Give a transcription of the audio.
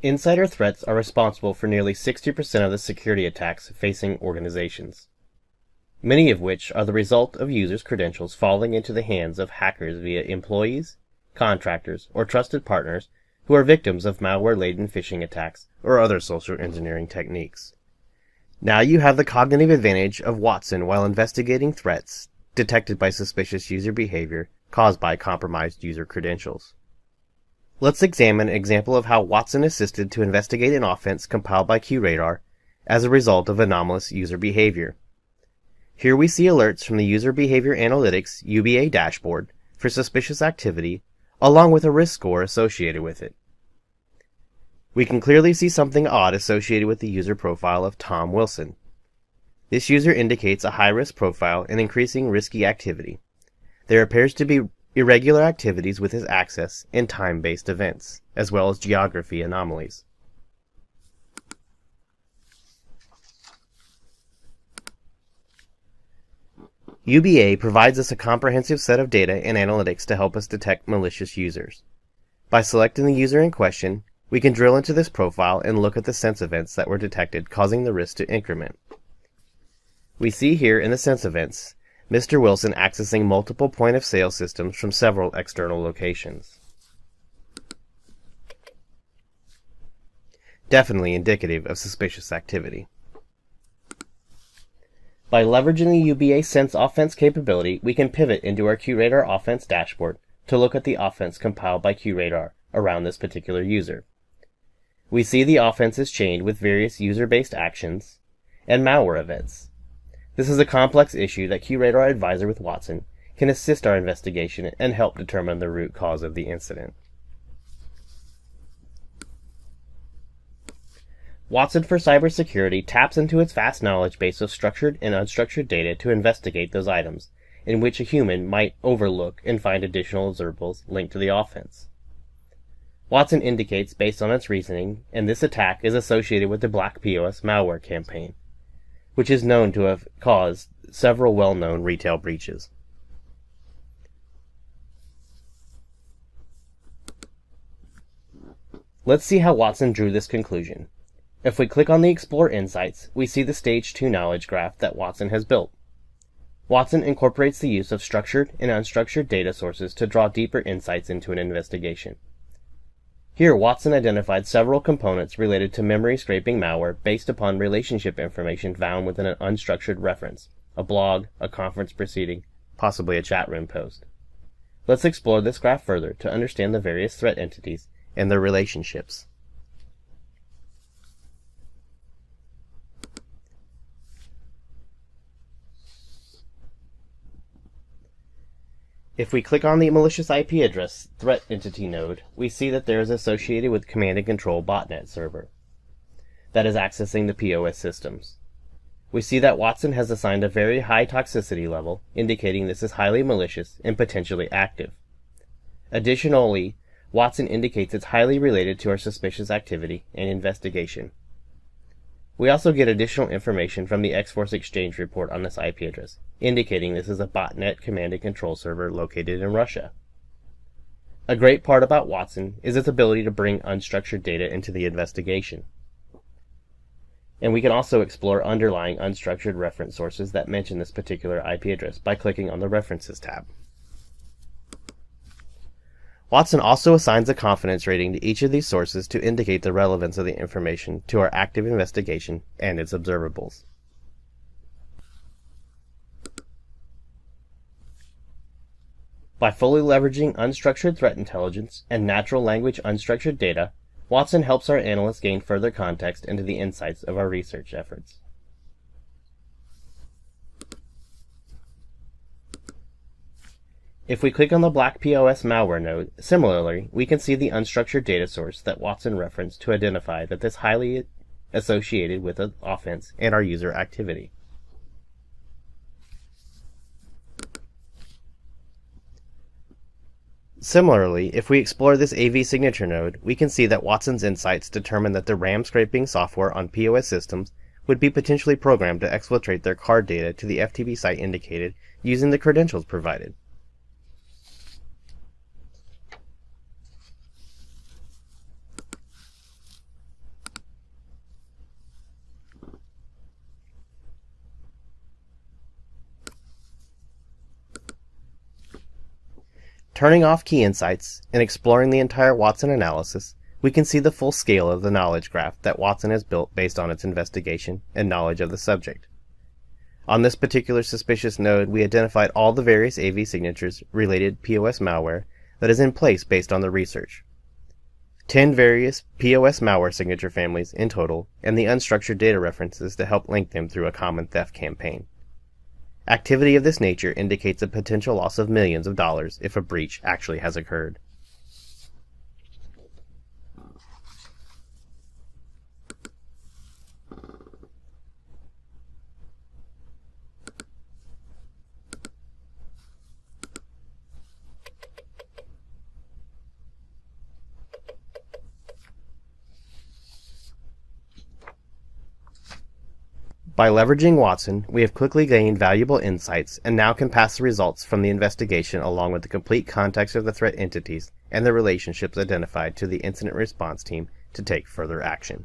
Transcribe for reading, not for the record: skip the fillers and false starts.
Insider threats are responsible for nearly 60% of the security attacks facing organizations, many of which are the result of users' credentials falling into the hands of hackers via employees, contractors, or trusted partners who are victims of malware-laden phishing attacks or other social engineering techniques. Now you have the cognitive advantage of Watson while investigating threats detected by suspicious user behavior caused by compromised user credentials. Let's examine an example of how Watson assisted to investigate an offense compiled by QRadar as a result of anomalous user behavior. Here we see alerts from the User Behavior Analytics UBA dashboard for suspicious activity, along with a risk score associated with it. We can clearly see something odd associated with the user profile of Tom Wilson. This user indicates a high-risk profile and increasing risky activity. There appears to be irregular activities with his access and time-based events, as well as geography anomalies. UBA provides us a comprehensive set of data and analytics to help us detect malicious users. By selecting the user in question, we can drill into this profile and look at the sense events that were detected, causing the risk to increment. We see here in the sense events Mr. Wilson accessing multiple point-of-sale systems from several external locations. Definitely indicative of suspicious activity. By leveraging the UBA Sense Offense capability, we can pivot into our QRadar Offense dashboard to look at the offense compiled by QRadar around this particular user. We see the offense is chained with various user-based actions and malware events. This is a complex issue that QRadar Advisor with Watson can assist our investigation and help determine the root cause of the incident. Watson for Cybersecurity taps into its vast knowledge base of structured and unstructured data to investigate those items in which a human might overlook and find additional observables linked to the offense. Watson indicates based on its reasoning, and this attack is associated with the Black POS malware campaign, which is known to have caused several well-known retail breaches. Let's see how Watson drew this conclusion. If we click on the Explore Insights, we see the Stage 2 knowledge graph that Watson has built. Watson incorporates the use of structured and unstructured data sources to draw deeper insights into an investigation. Here, Watson identified several components related to memory scraping malware based upon relationship information found within an unstructured reference, a blog, a conference proceeding, possibly a chat room post. Let's explore this graph further to understand the various threat entities and their relationships. If we click on the malicious IP address threat entity node, we see that there is associated with command and control botnet server that is accessing the POS systems. We see that Watson has assigned a very high toxicity level, indicating this is highly malicious and potentially active. Additionally, Watson indicates it's highly related to our suspicious activity and investigation. We also get additional information from the X-Force Exchange report on this IP address, indicating this is a botnet command and control server located in Russia. A great part about Watson is its ability to bring unstructured data into the investigation. And we can also explore underlying unstructured reference sources that mention this particular IP address by clicking on the References tab. Watson also assigns a confidence rating to each of these sources to indicate the relevance of the information to our active investigation and its observables. By fully leveraging unstructured threat intelligence and natural language unstructured data, Watson helps our analysts gain further context into the insights of our research efforts. If we click on the Black POS malware node, similarly, we can see the unstructured data source that Watson referenced to identify that this is highly associated with an offense and our user activity. Similarly, if we explore this AV signature node, we can see that Watson's insights determine that the RAM scraping software on POS systems would be potentially programmed to exfiltrate their card data to the FTP site indicated using the credentials provided. Turning off key insights and exploring the entire Watson analysis, we can see the full scale of the knowledge graph that Watson has built based on its investigation and knowledge of the subject. On this particular suspicious node, we identified all the various AV signatures related POS malware that is in place based on the research. 10 various POS malware signature families in total, and the unstructured data references to help link them through a common theft campaign. Activity of this nature indicates a potential loss of millions of dollars if a breach actually has occurred. By leveraging Watson, we have quickly gained valuable insights and now can pass the results from the investigation along with the complete context of the threat entities and the relationships identified to the incident response team to take further action.